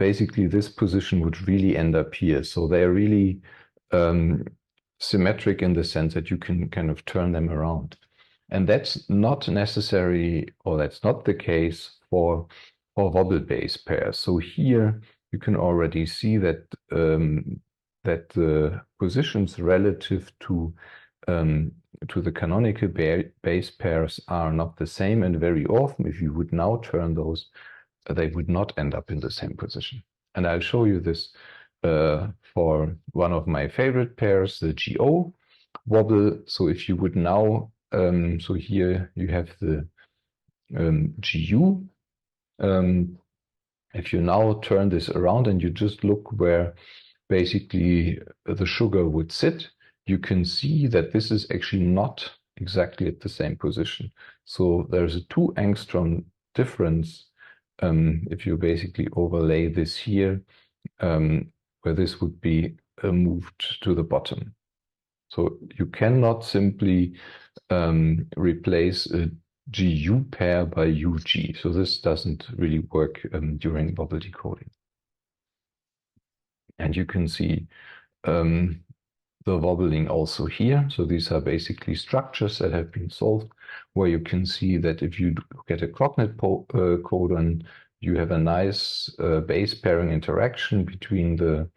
basically this position would really end up here. So they're really symmetric in the sense that you can kind of turn them around. And that's not necessary, or that's not the case for wobble base pairs. So here you can already see that that the positions relative to the canonical base pairs are not the same, and very often if you would now turn those, they would not end up in the same position. And I'll show you this for one of my favorite pairs, the GO wobble. So if you would now, so here you have the GU. If you now turn this around and you just look where basically the sugar would sit, you can see that this is actually not exactly at the same position. So there's a 2 angstrom difference if you basically overlay this here, where this would be moved to the bottom. So you cannot simply replace a GU pair by UG. So this doesn't really work during wobble decoding. And you can see the wobbling also here. So these are basically structures that have been solved, where you can see that if you get a cognate codon, you have a nice base pairing interaction between the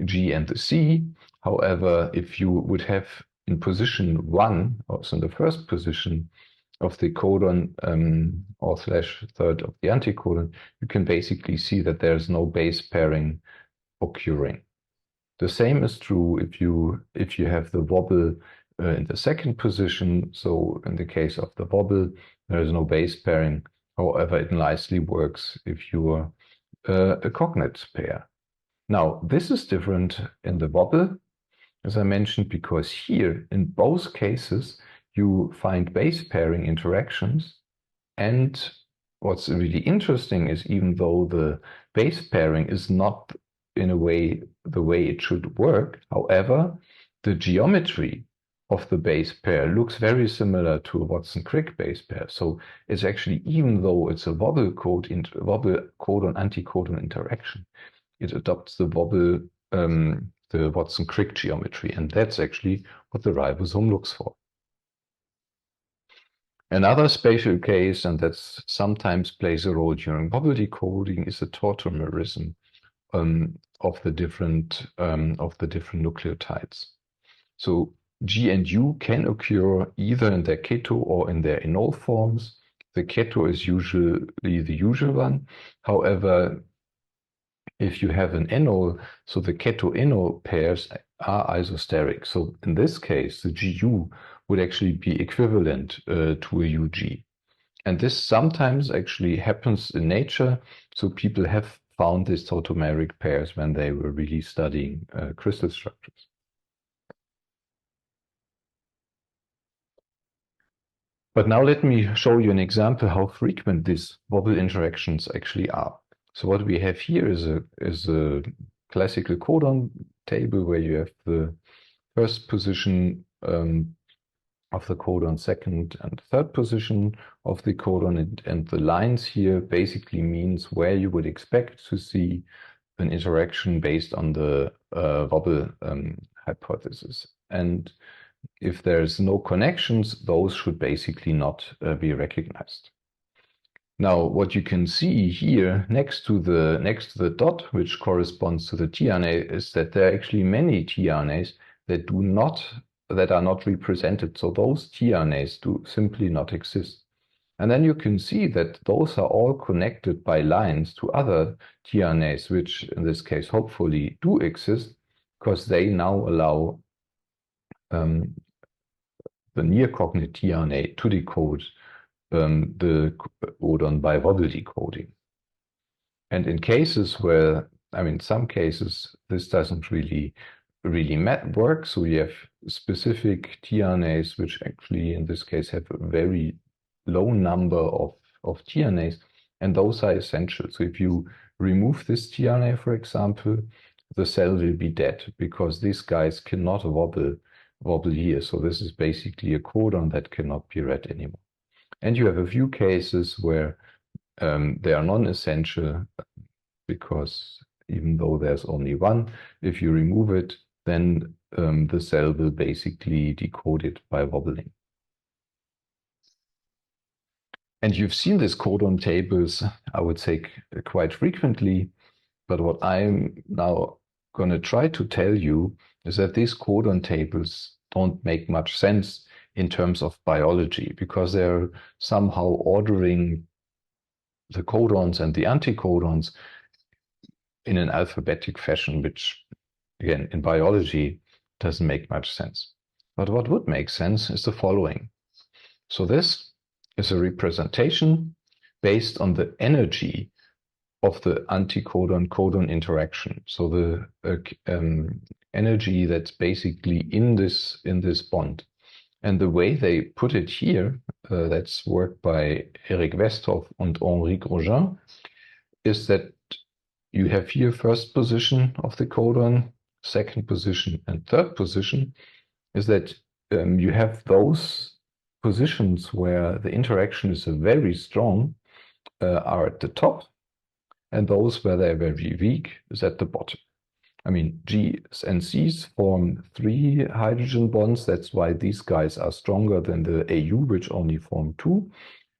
G and the C. However, if you would have in position 1, also in the first position of the codon or slash third of the anticodon, you can basically see that there's no base pairing occurring. The same is true if you have the wobble in the second position. So in the case of the wobble, there is no base pairing. However, it nicely works if you are a cognate pair. Now, this is different in the wobble, as I mentioned, because here in both cases you find base pairing interactions. And what's really interesting is, even though the base pairing is not in a way the way it should work, however, the geometry of the base pair looks very similar to a Watson-Crick base pair. So it's actually, even though it's a wobble codon-anticodon interaction, it adopts the wobble, the Watson-Crick geometry, and that's actually what the ribosome looks for. Another spatial case, and that sometimes plays a role during wobble decoding, is the tautomerism of the different nucleotides. So G and U can occur either in their keto or in their enol forms. The keto is usually the usual one. However, if you have an enol, so the keto-enol pairs are isosteric. So in this case, the GU would actually be equivalent to a UG. And this sometimes actually happens in nature. So people have found these tautomeric pairs when they were really studying crystal structures. But now let me show you an example how frequent these wobble interactions actually are. So what we have here is a classical codon table where you have the first position of the codon, second and third position of the codon, and the lines here basically means where you would expect to see an interaction based on the wobble hypothesis. And if there's no connections, those should basically not be recognized. Now, what you can see here next to the dot, which corresponds to the tRNA, is that there are actually many tRNAs that are not represented. So those tRNAs do simply not exist. And then you can see that those are all connected by lines to other tRNAs, which in this case hopefully do exist, because they now allow the near-cognate tRNA to decode the codon by wobble decoding. And in cases where, some cases, this doesn't really work. So we have specific tRNAs, which actually in this case have a very low number of tRNAs, and those are essential. So if you remove this tRNA, for example, the cell will be dead because these guys cannot wobble here. So this is basically a codon that cannot be read anymore. And you have a few cases where they are non-essential, because even though there's only one, if you remove it, then the cell will basically decode it by wobbling. And you've seen these codon tables, I would say, quite frequently. But what I'm now going to try to tell you is that these codon tables don't make much sense in terms of biology, because they're somehow ordering the codons and the anticodons in an alphabetic fashion, which, again, in biology doesn't make much sense. But what would make sense is the following. So this is a representation based on the energy of the anticodon-codon interaction. So the energy that's basically in this bond. And the way they put it here, that's work by Eric Westhoff and Henri Grosjean, is that you have here first position of the codon, second position, and third position, is that you have those positions where the interaction is very strong are at the top, and those where they're very weak is at the bottom. I mean, G's and C's form 3 hydrogen bonds. That's why these guys are stronger than the AU, which only form 2.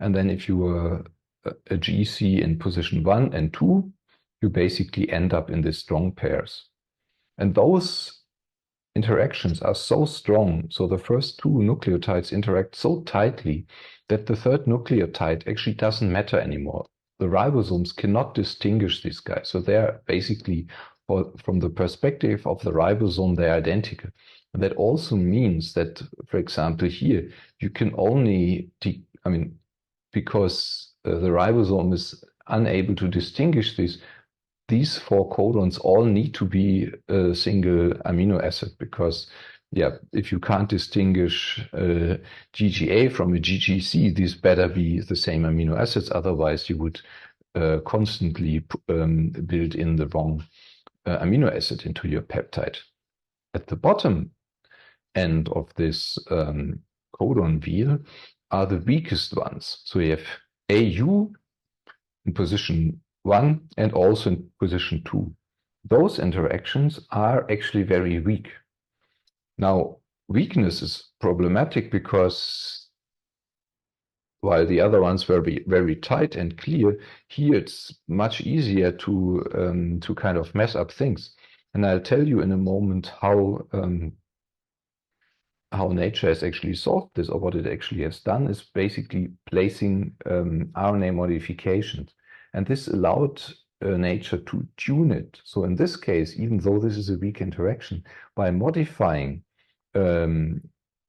And then if you were a GC in position 1 and 2, you basically end up in these strong pairs. And those interactions are so strong, so the first two nucleotides interact so tightly that the third nucleotide actually doesn't matter anymore. The ribosomes cannot distinguish these guys. So they're basically, from the perspective of the ribosome, they're identical. And that also means that, for example, here, you can only, because the ribosome is unable to distinguish these four codons all need to be a single amino acid, because if you can't distinguish GGA from a GGC, these better be the same amino acids. Otherwise, you would constantly build in the wrong amino acid into your peptide. At the bottom end of this codon wheel are the weakest ones. So you have AU in position 1 and also in position 2. Those interactions are actually very weak. Now, weakness is problematic because while the other ones were very tight and clear, here it's much easier to kind of mess up things. And I'll tell you in a moment how nature has actually solved this, or what it actually has done is basically placing RNA modifications. And this allowed nature to tune it. So in this case, even though this is a weak interaction, by modifying the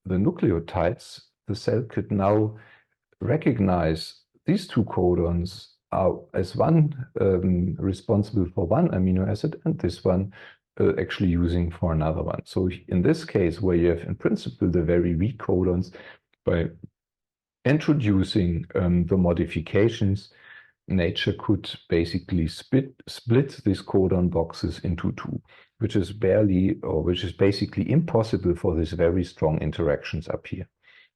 nucleotides, the cell could now recognize these two codons as one responsible for one amino acid and this one actually using for another one. So in this case, where you have in principle the very weak codons, by introducing the modifications, nature could basically split these codon boxes into two, which is basically impossible for these very strong interactions up here.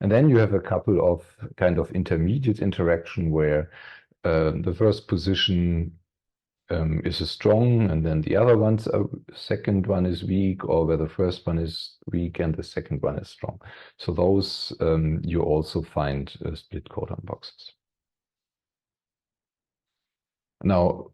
And then you have a couple of kind of intermediate interaction where the first position is a strong, and then the other one's second one is weak, or where the first one is weak and the second one is strong. So those you also find split codon boxes. Now,